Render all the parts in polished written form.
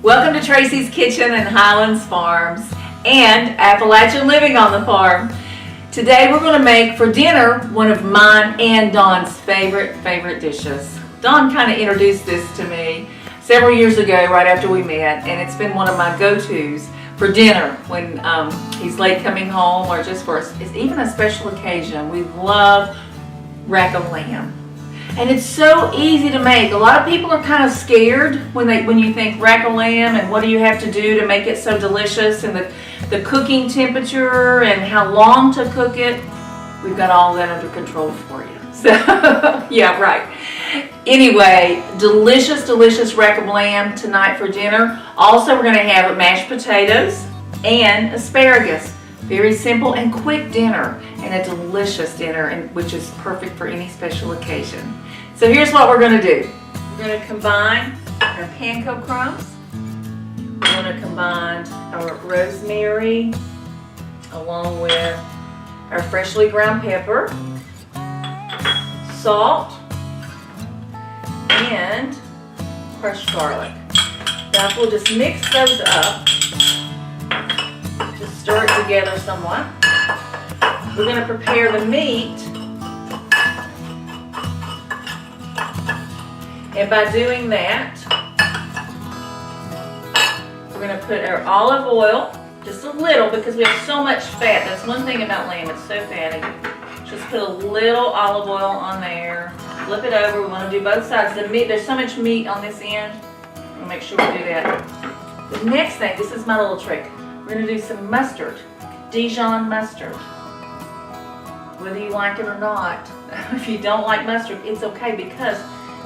Welcome to Tracy's Kitchen and Highlands Farms and Appalachian Living on the Farm. Today we're going to make for dinner one of mine and Dawn's favorite dishes. Dawn kind of introduced this to me several years ago right after we met, and it's been one of my go-tos for dinner when he's late coming home or just for even a special occasion. We love rack of lamb. And it's so easy to make. A lot of people are kind of scared when you think rack of lamb and what do you have to do to make it so delicious and the cooking temperature and how long to cook it. We've got all that under control for you. So, yeah, right. Anyway, delicious rack of lamb tonight for dinner. Also, we're going to have mashed potatoes and asparagus. Very simple and quick dinner, and a delicious dinner, which is perfect for any special occasion. So here's what we're going to do. We're going to combine our panko crumbs. We're going to combine our rosemary along with our freshly ground pepper, salt, and crushed garlic. Now we'll just mix those up. Just stir it together somewhat. We're going to prepare the meat. And by doing that, we're going to put our olive oil, just a little because we have so much fat. That's one thing about lamb, it's so fatty. Just put a little olive oil on there. Flip it over. We want to do both sides. The meat, there's so much meat on this end. We'll make sure we do that. The next thing, this is my little trick. We're going to do some mustard, Dijon mustard. Whether you like it or not, if you don't like mustard, it's okay because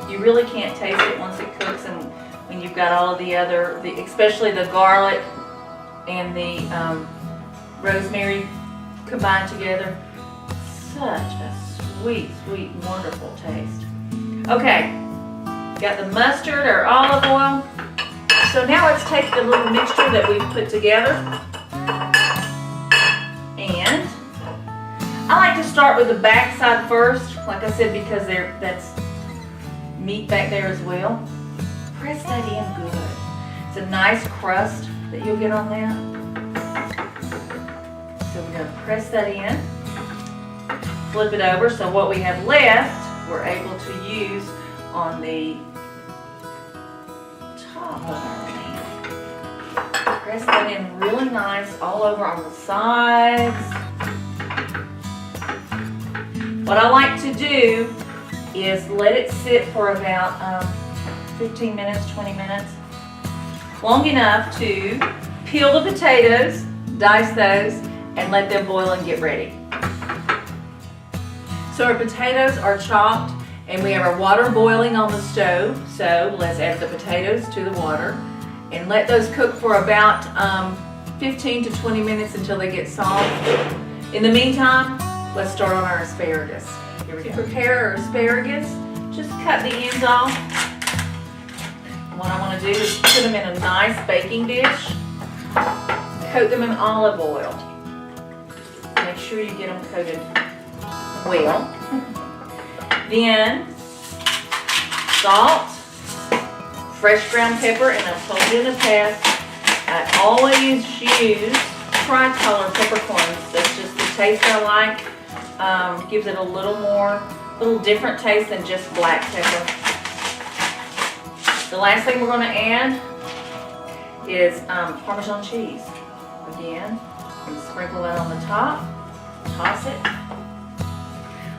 you really can't taste it once it cooks, and when you've got all of the other, especially the garlic and the rosemary combined together. Such a sweet, wonderful taste. Okay, got the mustard, our olive oil. So now let's take the little mixture that we've put together, and I like to start with the back side first, like I said, because that's meat back there as well. Press that in good. It's a nice crust that you'll get on that. So we're going to press that in, flip it over, so what we have left we're able to use on the top of our lamb. Press that in really nice all over on the sides. What I like to do is let it sit for about 15 minutes, 20 minutes, long enough to peel the potatoes, dice those, and let them boil and get ready. So our potatoes are chopped and we have our water boiling on the stove, so let's add the potatoes to the water and let those cook for about 15 to 20 minutes until they get soft. In the meantime, let's start on our asparagus. Here we go. To prepare our asparagus, just cut the ends off. And what I want to do is put them in a nice baking dish, coat them in olive oil. Make sure you get them coated well. Then salt, fresh ground pepper, and I've told you in the past, I always use tricolor peppercorns. That's just the taste I like. Gives it a little different taste than just black pepper. The last thing we're going to add is Parmesan cheese. Again, and sprinkle that on the top. Toss it.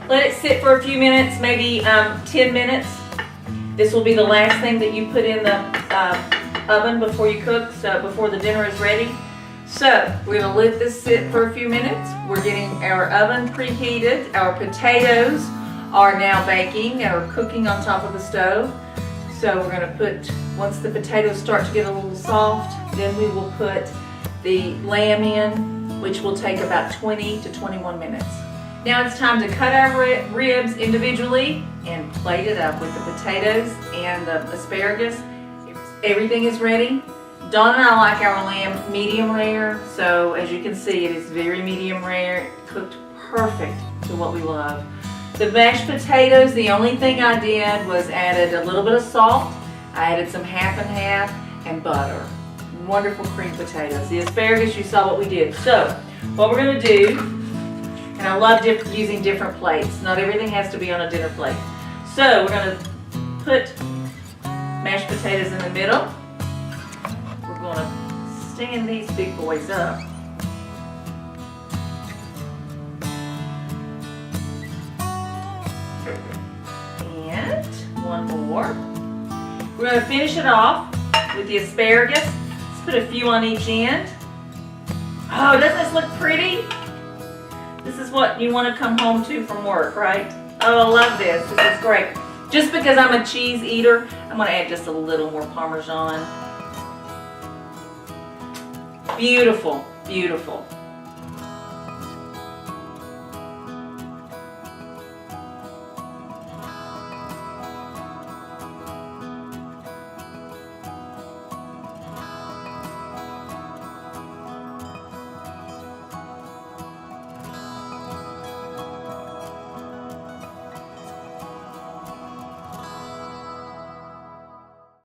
Let it sit for a few minutes, maybe 10 minutes. This will be the last thing that you put in the oven before you cook, so before the dinner is ready. So we're going to let this sit for a few minutes. We're getting our oven preheated. Our potatoes are now baking or cooking on top of the stove. So we're going to put, once the potatoes start to get a little soft, then we will put the lamb in, which will take about 20 to 21 minutes. Now it's time to cut our ribs individually and plate it up with the potatoes and the asparagus. Everything is ready. Dawn and I like our lamb medium rare, so as you can see, it is very medium rare, cooked perfect to what we love. The mashed potatoes, the only thing I did was added a little bit of salt. I added some half and half, and butter. Wonderful creamed potatoes. The asparagus, you saw what we did. So, what we're gonna do, and I love using different plates. Not everything has to be on a dinner plate. So, we're gonna put mashed potatoes in the middle. We're gonna stand these big boys up. And one more. We're going to finish it off with the asparagus. Let's put a few on each end. Oh, doesn't this look pretty? This is what you want to come home to from work, right? Oh, I love this. This is great. Just because I'm a cheese eater, I'm going to add just a little more Parmesan. Beautiful, beautiful.